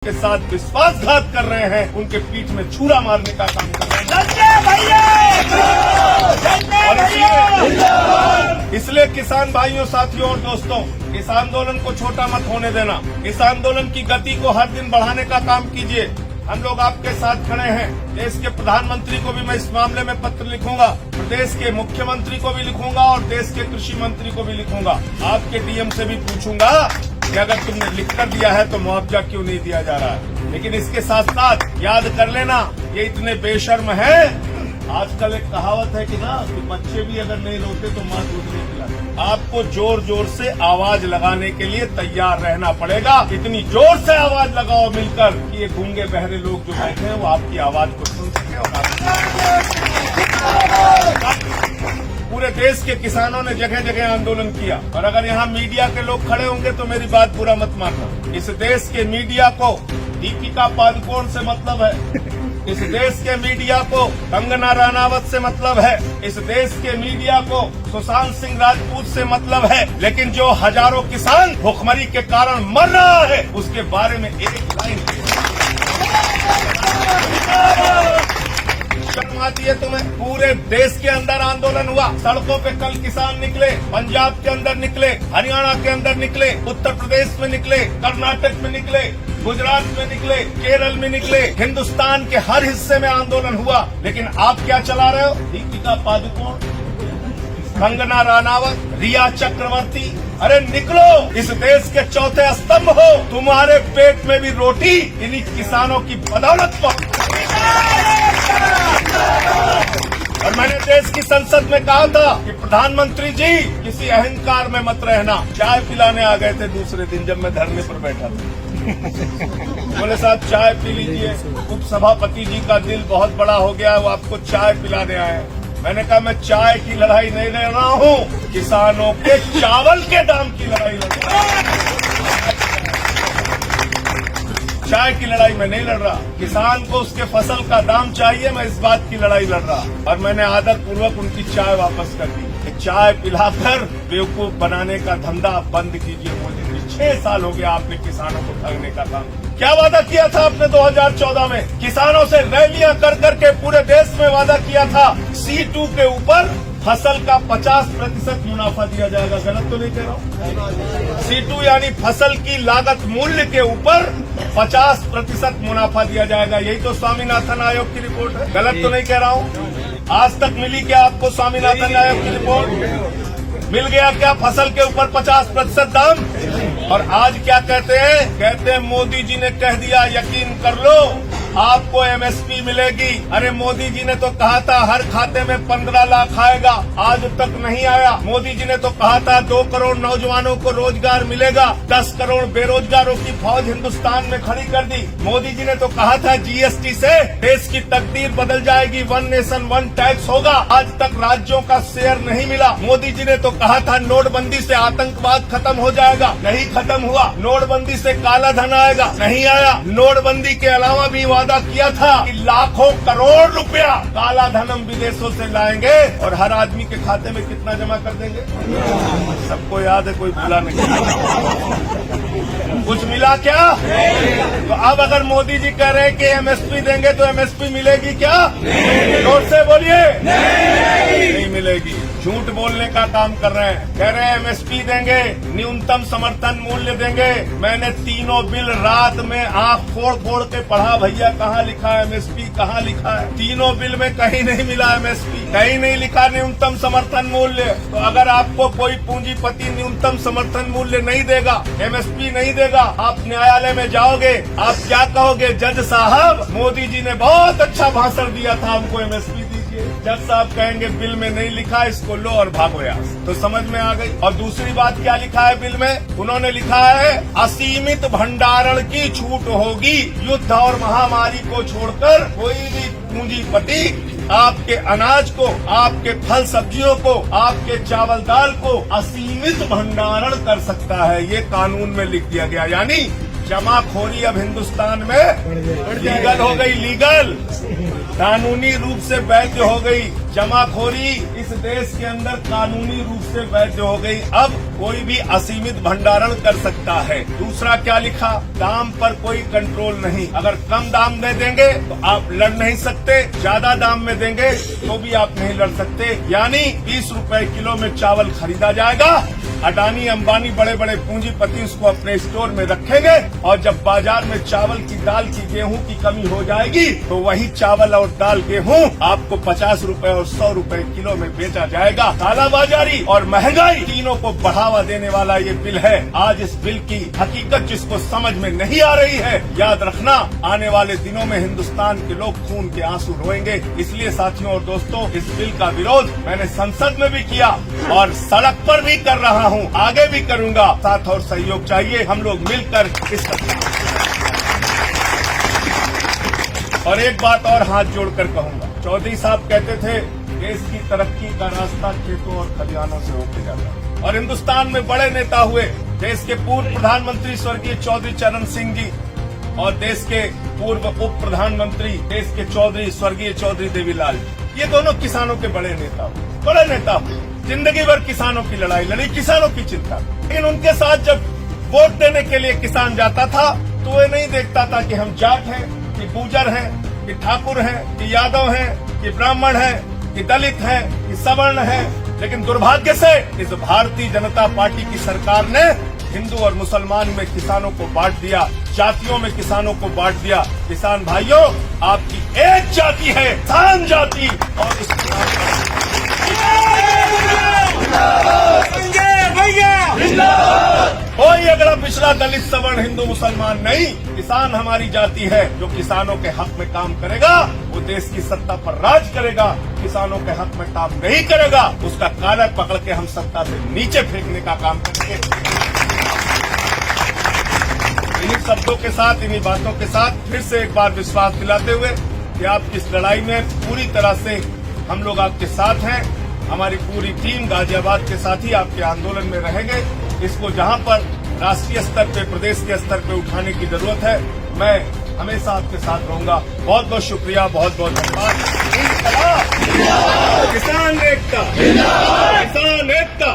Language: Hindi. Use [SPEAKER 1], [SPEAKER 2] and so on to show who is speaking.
[SPEAKER 1] के साथ विश्वासघात कर रहे हैं, उनके पीठ में छुरा मारने का काम कर रहे हैं। इसलिए किसान भाइयों, साथियों और दोस्तों, इस आंदोलन को छोटा मत होने देना। इस आंदोलन की गति को हर दिन बढ़ाने का काम कीजिए। हम लोग आपके साथ खड़े हैं। देश के प्रधानमंत्री को भी मैं इस मामले में पत्र लिखूंगा, प्रदेश के मुख्यमंत्री को भी लिखूंगा और देश के कृषि मंत्री को भी लिखूंगा। आपके डीएम से भी पूछूंगा कि अगर तुमने लिखकर दिया है तो मुआवजा क्यों नहीं दिया जा रहा है। लेकिन इसके साथ साथ याद कर लेना, ये इतने बेशर्म हैं। आजकल एक कहावत है कि बच्चे भी अगर नहीं रोते तो माँ दूध नहीं पिलाती। आपको जोर जोर से आवाज लगाने के लिए तैयार रहना पड़ेगा। इतनी जोर से आवाज लगाओ मिलकर कि ये गूंगे बहरे लोग जो बैठे हैं वो आपकी आवाज को सुन सके। और पूरे देश के किसानों ने जगह जगह आंदोलन किया, और अगर यहाँ मीडिया के लोग खड़े होंगे तो मेरी बात बुरा मत मानना। इस देश के मीडिया को दीपिका पादुकोण से मतलब है, इस देश के मीडिया को कंगना रनावत से मतलब है, इस देश के मीडिया को सुशांत सिंह राजपूत से मतलब है। लेकिन जो हजारों किसान भूखमरी के कारण मर रहा है उसके बारे में एक लाइन शर्म आती है तुम्हें? पूरे देश के अंदर आंदोलन हुआ, सड़कों पे कल किसान निकले, पंजाब के अंदर निकले, हरियाणा के अंदर निकले, उत्तर प्रदेश में निकले, कर्नाटक में निकले, गुजरात में निकले, केरल में निकले, हिंदुस्तान के हर हिस्से में आंदोलन हुआ। लेकिन आप क्या चला रहे हो? दीपिका पादुकोण, कंगना रनावत, रिया चक्रवर्ती, अरे निकलो, इस देश के चौथे स्तंभ हो। तुम्हारे पेट में भी रोटी इन्हीं किसानों की बदौलत पहुंची। और मैंने देश की संसद में कहा था कि प्रधानमंत्री जी किसी अहंकार में मत रहना। चाय पिलाने आ गए थे दूसरे दिन जब मैं धरने पर बैठा था। बोले साहब चाय पी लीजिए, उप सभापति जी का दिल बहुत बड़ा हो गया, वो आपको चाय पिलाने आए हैं। मैंने कहा मैं चाय की लड़ाई नहीं लड़ रहा हूँ, किसानों के चावल के दाम की लड़ाई लड़ रहा हूँ। चाय की लड़ाई मैं नहीं लड़ रहा। किसान को उसके फसल का दाम चाहिए, मैं इस बात की लड़ाई लड़ रहा। और मैंने आदर पूर्वक उनकी चाय वापस कर दी। चाय पिलाकर बेवकूफ बनाने का धंधा बंद कीजिए मोदी जी। 6 साल हो गया आपने किसानों को ठगने का काम। क्या वादा किया था आपने 2014 में? किसानों से रैलियां कर करके पूरे देश में वादा किया था C2 के ऊपर फसल का 50% मुनाफा दिया जाएगा। गलत तो नहीं कह रहा हूँ? C2 यानी फसल की लागत मूल्य के ऊपर 50% मुनाफा दिया जाएगा। यही तो स्वामीनाथन आयोग की रिपोर्ट है। गलत तो नहीं कह रहा हूँ? आज तक मिली क्या आपको स्वामीनाथन आयोग की रिपोर्ट? मिल गया क्या फसल के ऊपर 50% दाम? और आज क्या कहते हैं? कहते हैं मोदी जी ने कह दिया, यकीन कर लो आपको MSP मिलेगी। अरे मोदी जी ने तो कहा था हर खाते में 15 लाख आएगा, आज तक नहीं आया। मोदी जी ने तो कहा था 2 करोड़ नौजवानों को रोजगार मिलेगा, 10 करोड़ बेरोजगारों की फौज हिंदुस्तान में खड़ी कर दी। मोदी जी ने तो कहा था GST से देश की तकदीर बदल जाएगी, 1 नेशन 1 टैक्स होगा, आज तक राज्यों का शेयर नहीं मिला। मोदी जी ने तो कहा था नोटबंदी से आतंकवाद खत्म हो जाएगा, नहीं खत्म हुआ। नोटबंदी से काला धन आएगा, नहीं आया। नोटबंदी के अलावा भी वादा किया था कि लाखों करोड़ रुपया काला धन हम विदेशों से लाएंगे और हर आदमी के खाते में कितना जमा कर देंगे? सबको याद है, कोई भूला नहीं। कुछ मिला क्या? तो अब अगर मोदी जी कह रहे हैं कि MSP देंगे तो MSP मिलेगी क्या? जोर से बोलिए, नहीं मिलेगी। झूठ बोलने का काम कर रहे हैं। कह रहे हैं MSP देंगे, न्यूनतम समर्थन मूल्य देंगे। मैंने तीनों बिल रात में आंख फोड़ फोड़ के पढ़ा, भैया कहाँ लिखा है MSP, कहाँ लिखा है? तीनों बिल में कहीं नहीं मिला MSP, कहीं नहीं लिखा न्यूनतम समर्थन मूल्य। तो अगर आपको कोई पूंजीपति न्यूनतम समर्थन मूल्य नहीं देगा, MSP नहीं देगा, आप न्यायालय में जाओगे, आप क्या कहोगे? जज साहब मोदी जी ने बहुत अच्छा भाषण दिया था, हमको MSP दीजिए। जज साहब कहेंगे बिल में नहीं लिखा, इसको लो और भागो यहाँ से। तो समझ में आ गई। और दूसरी बात क्या लिखा है बिल में? उन्होंने लिखा है असीमित भंडारण की छूट होगी। युद्ध और महामारी को छोड़कर कोई भी पूंजीपति आपके अनाज को, आपके फल सब्जियों को, आपके चावल दाल को असीमित भंडारण कर सकता है। ये कानून में लिख दिया गया। यानी जमाखोरी अब हिंदुस्तान में लीगल हो गई, लीगल, कानूनी रूप से वैध हो गई। जमाखोरी इस देश के अंदर कानूनी रूप से वैध हो गई। अब कोई भी असीमित भंडारण कर सकता है। दूसरा क्या लिखा, दाम पर कोई कंट्रोल नहीं। अगर कम दाम में देंगे तो आप लड़ नहीं सकते, ज्यादा दाम में देंगे तो भी आप नहीं लड़ सकते। यानी 20 रुपए किलो में चावल खरीदा जाएगा, अडानी अंबानी बड़े बड़े पूंजीपति उसको अपने स्टोर में रखेंगे और जब बाजार में चावल की, दाल की, गेहूं की कमी हो जाएगी तो वही चावल और दाल, गेहूं आपको 50 रुपए और 100 रुपए किलो में बेचा जाएगा। कालाबाजारी और महंगाई तीनों को बढ़ावा देने वाला ये बिल है। आज इस बिल की हकीकत जिसको समझ में नहीं आ रही है, याद रखना आने वाले दिनों में हिंदुस्तान के लोग खून के आंसू रोएंगे। इसलिए साथियों और दोस्तों, इस बिल का विरोध मैंने संसद में भी किया और सड़क पर भी कर रहा हूं, आगे भी करूंगा। साथ और सहयोग चाहिए, हम लोग मिलकर इस और एक बात और हाथ जोड़कर कहूंगा, चौधरी साहब कहते थे देश की तरक्की का रास्ता खेतों और खलिहानों से होकर जाता है और हिंदुस्तान में बड़े नेता हुए देश के पूर्व प्रधानमंत्री स्वर्गीय चौधरी चरण सिंह जी और देश के पूर्व उप प्रधानमंत्री देश के चौधरी स्वर्गीय चौधरी देवीलाल जी, ये दोनों किसानों के बड़े नेता हुए, जिंदगी भर किसानों की लड़ाई लड़ी, किसानों की चिंता। लेकिन उनके साथ जब वोट देने के लिए किसान जाता था तो वे नहीं देखता था कि हम जाट हैं, कि गुर्जर हैं, कि ठाकुर हैं, कि यादव हैं, कि ब्राह्मण हैं, कि दलित हैं, कि सवर्ण हैं। लेकिन दुर्भाग्य से इस भारतीय जनता पार्टी की सरकार ने हिंदू और मुसलमान में किसानों को बांट दिया, जातियों में किसानों को बांट दिया। किसान भाइयों, आपकी एक जाति है, किसान जाति, और इस कोई अगला पिछड़ा दलित सवर्ण हिंदू मुसलमान नहीं, किसान हमारी जाति है। जो किसानों के हक में काम करेगा वो देश की सत्ता पर राज करेगा, किसानों के हक में काम नहीं करेगा उसका कालर पकड़ के हम सत्ता से नीचे फेंकने का काम करेंगे। इन्हीं शब्दों के साथ, इन्हीं बातों के साथ फिर से एक बार विश्वास दिलाते हुए कि आपकी इस लड़ाई में पूरी तरह से हम लोग आपके साथ हैं। हमारी पूरी टीम गाजियाबाद के साथ ही आपके आंदोलन में रहेंगे। इसको जहां पर राष्ट्रीय स्तर पे, प्रदेश के स्तर पे उठाने की जरूरत है, मैं हमेशा आपके साथ रहूंगा। बहुत बहुत शुक्रिया, बहुत बहुत धन्यवाद। किसान एकता, किसान एकता।